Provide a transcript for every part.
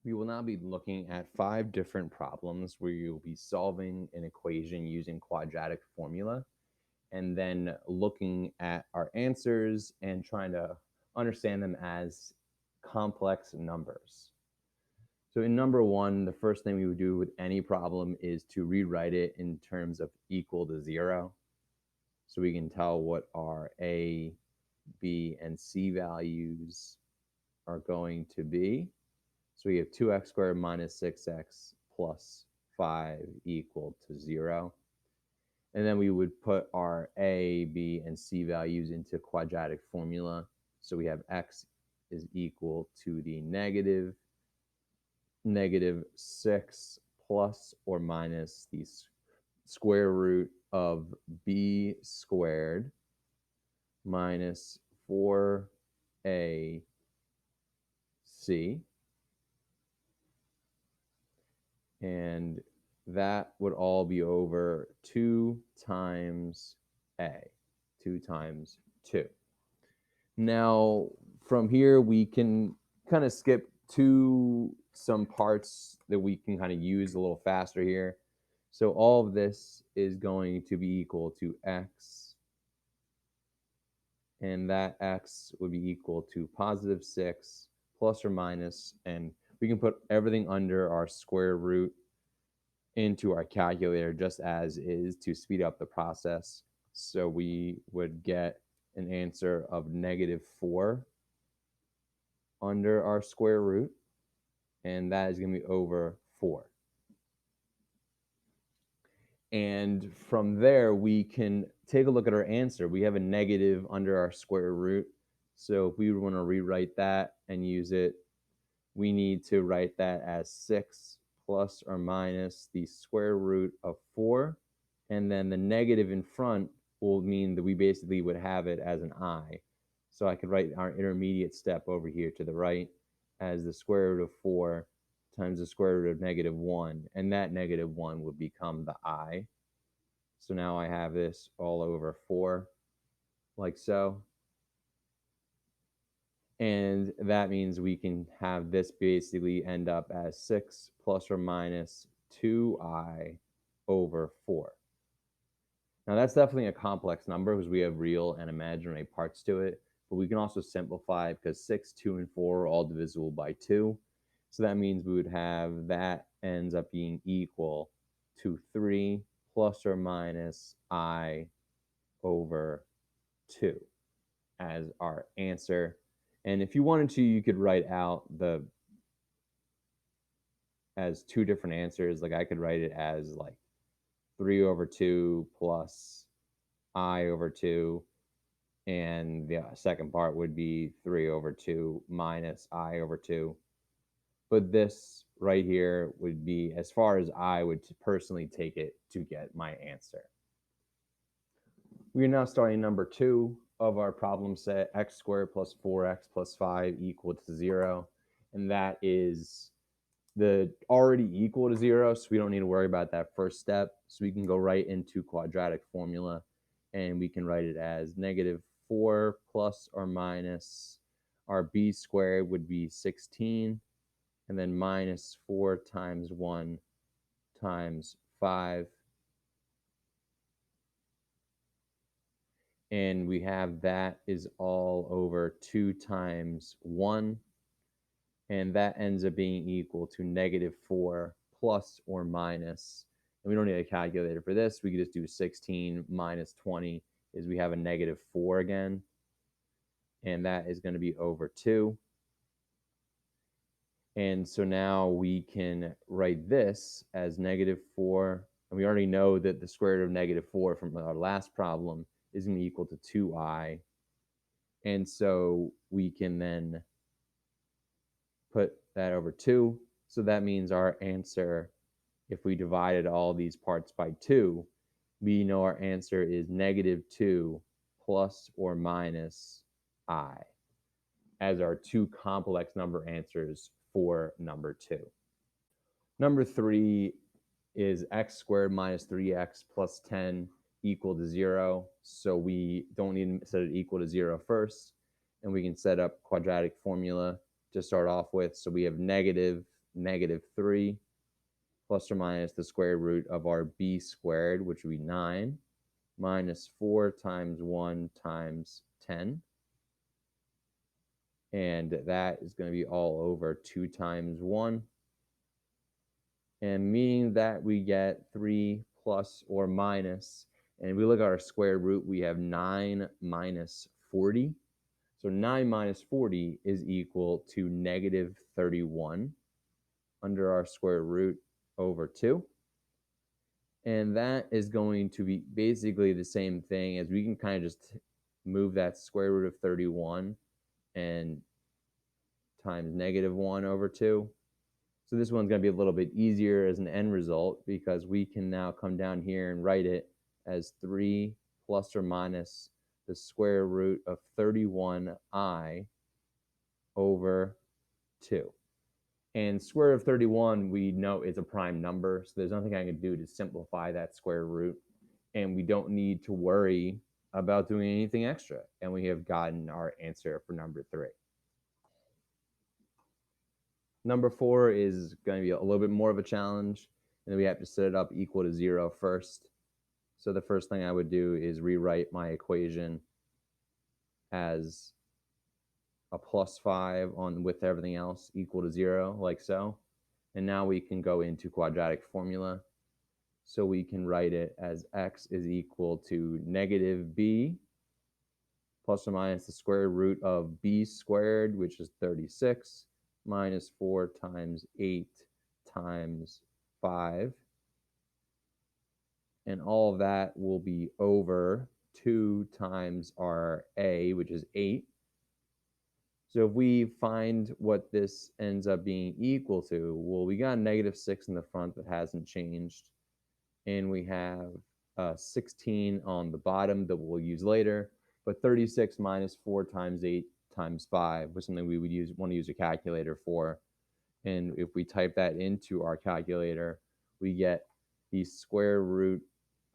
We will now be looking at 5 different problems where you'll be solving an equation using quadratic formula and then looking at our answers and trying to understand them as complex numbers. So in number 1, the first thing we would do with any problem is to rewrite it in terms of equal to 0. So we can tell what our A, B, and C values are going to be. So we have 2x squared minus 6x plus 5 equal to 0. And then we would put our A, B, and C values into quadratic formula. So we have x is equal to the negative 6 plus or minus the square root of b squared minus 4ac. And that would all be over 2 times a, 2 times 2. Now, from here, we can kind of skip to some parts that we can kind of use a little faster here. So all of this is going to be equal to x, and that x would be equal to positive 6 plus or minus, and we can put everything under our square root into our calculator just as is to speed up the process. So we would get an answer of negative 4 under our square root, and that is going to be over 4. And from there, we can take a look at our answer. We have a negative under our square root. So if we want to rewrite that and use it, we need to write that as 6 plus or minus the square root of 4. And then the negative in front will mean that we basically would have it as an I. So I could write our intermediate step over here to the right as the square root of 4 times the square root of negative 1. And that negative 1 would become the I. So now I have this all over 4, like so. And that means we can have this basically end up as 6 plus or minus 2i over 4. Now that's definitely a complex number because we have real and imaginary parts to it, but we can also simplify because 6, 2, and 4 are all divisible by 2. So that means we would have that ends up being equal to 3 plus or minus I over 2 as our answer. And if you wanted to, you could write out as 2 different answers. Like I could write it as like 3 over 2 plus I over 2. And the second part would be 3 over 2 minus I over 2. But this right here would be as far as I would personally take it to get my answer. We are now starting number 2 of our problem set, x squared plus 4x plus 5 equal to 0. And that is the already equal to 0, so we don't need to worry about that first step. So we can go right into quadratic formula, and we can write it as negative 4 plus or minus our b squared would be 16, and then minus 4 times 1 times 5. And we have that is all over 2 times 1. And that ends up being equal to negative 4 plus or minus. And we don't need a calculator for this. We could just do 16 minus 20 is we have a negative 4 again. And that is going to be over 2. And so now we can write this as negative 4. And we already know that the square root of negative 4 from our last problem is going to be equal to 2i. And so we can then put that over 2. So that means our answer, if we divided all these parts by 2, we know our answer is negative 2 plus or minus I as our 2 complex number answers for number 2. Number 3 is x squared minus 3x plus 10 equal to 0. So we don't need to set it equal to 0 first, and we can set up quadratic formula to start off with. So we have negative negative 3 plus or minus the square root of our b squared, which would be 9, minus 4 times 1 times 10. And that is going to be all over 2 times 1. And meaning that we get 3 plus or minus, and if we look at our square root, we have 9 minus 40. So 9 minus 40 is equal to negative 31 under our square root over 2. And that is going to be basically the same thing as we can kind of just move that square root of 31 and times negative 1 over 2. So this one's going to be a little bit easier as an end result because we can now come down here and write it as 3 plus or minus the square root of 31i over 2. And square root of 31, we know is a prime number, so there's nothing I can do to simplify that square root. And we don't need to worry about doing anything extra. And we have gotten our answer for number 3. Number 4 is going to be a little bit more of a challenge, and then we have to set it up equal to 0 first. So the first thing I would do is rewrite my equation as a plus 5 on with everything else equal to 0, like so. And now we can go into quadratic formula. So we can write it as x is equal to negative b plus or minus the square root of b squared, which is 36, minus 4 times 8 times 5. And all of that will be over 2 times our a, which is 8. So if we find what this ends up being equal to, well, we got negative 6 in the front that hasn't changed. And we have 16 on the bottom that we'll use later. But 36 minus 4 times 8 times 5 was something we would want to use a calculator for. And if we type that into our calculator, we get the square root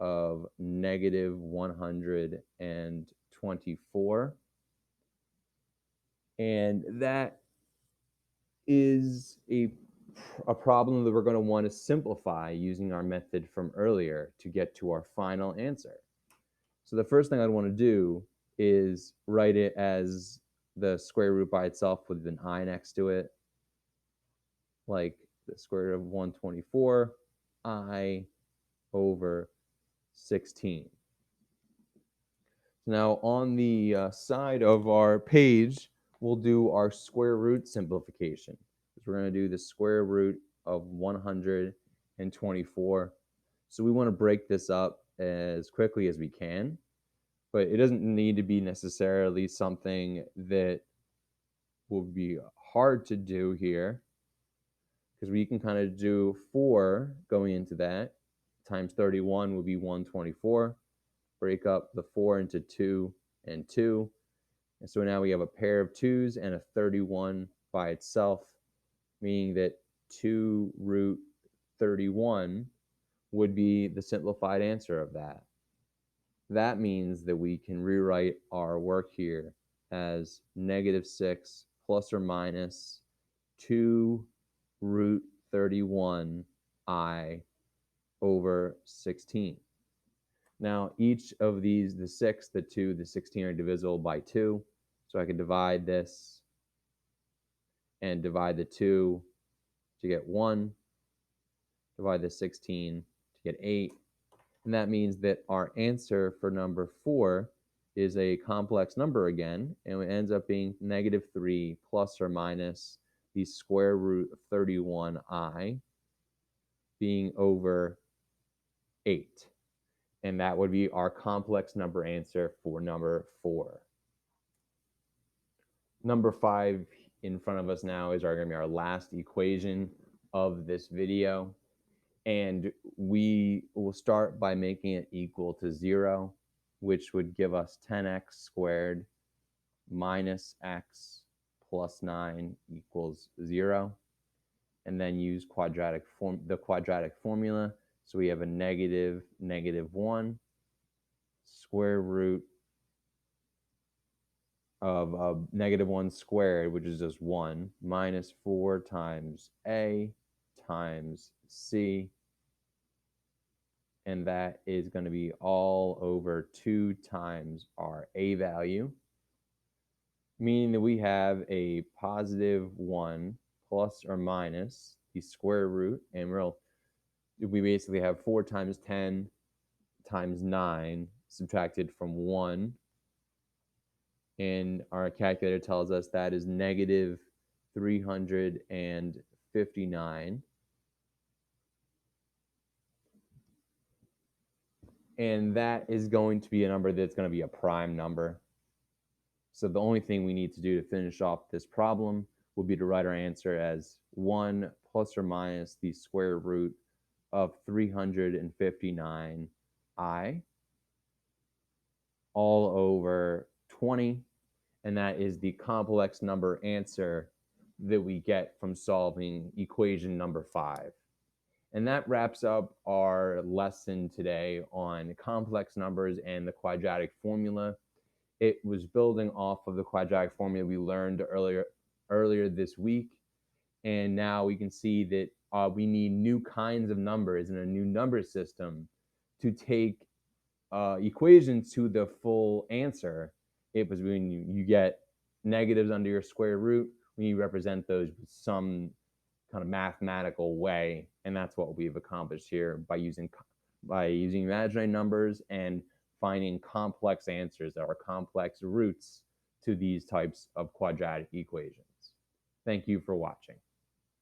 of negative 124. And that is a problem that we're going to want to simplify using our method from earlier to get to our final answer. So the first thing I'd want to do is write it as the square root by itself with an I next to it, like the square root of 124 I over 16. Now on the side of our page, we'll do our square root simplification. We're going to do the square root of 124. So we want to break this up as quickly as we can, but it doesn't need to be necessarily something that will be hard to do here, because we can kind of do 4 going into that times 31 will be 124. Break up the 4 into 2 and 2. And so now we have a pair of 2's and a 31 by itself, meaning that 2 root 31 would be the simplified answer of that. That means that we can rewrite our work here as negative 6 plus or minus 2 root 31 I over 16. Now, each of these, the 6, the 2, the 16 are divisible by 2. So I can divide this and divide the 2 to get 1, divide the 16 to get 8. And that means that our answer for number 4 is a complex number again, and it ends up being negative 3 plus or minus the square root of 31i being over 8. And that would be our complex number answer for number 4. Number 5 in front of us now is going to be our last equation of this video. And we will start by making it equal to 0, which would give us 10x squared minus x plus 9 equals 0. And then use the quadratic formula. So we have a negative 1 square root of negative 1 squared, which is just 1, minus 4 times a times c, and that is going to be all over 2 times our a value, meaning that we have a positive 1 plus or minus the square root, and we basically have 4 times 10 times 9 subtracted from 1, and our calculator tells us that is negative 359. And that is going to be a number that's going to be a prime number. So the only thing we need to do to finish off this problem will be to write our answer as 1 plus or minus the square root of 359i all over 20, and that is the complex number answer that we get from solving equation number 5. And that wraps up our lesson today on complex numbers and the quadratic formula. It was building off of the quadratic formula we learned earlier this week, and now we can see that we need new kinds of numbers in a new number system to take equations to the full answer. It was when you get negatives under your square root, when you represent those with some kind of mathematical way, and that's what we've accomplished here by using imaginary numbers and finding complex answers that are complex roots to these types of quadratic equations. Thank you for watching.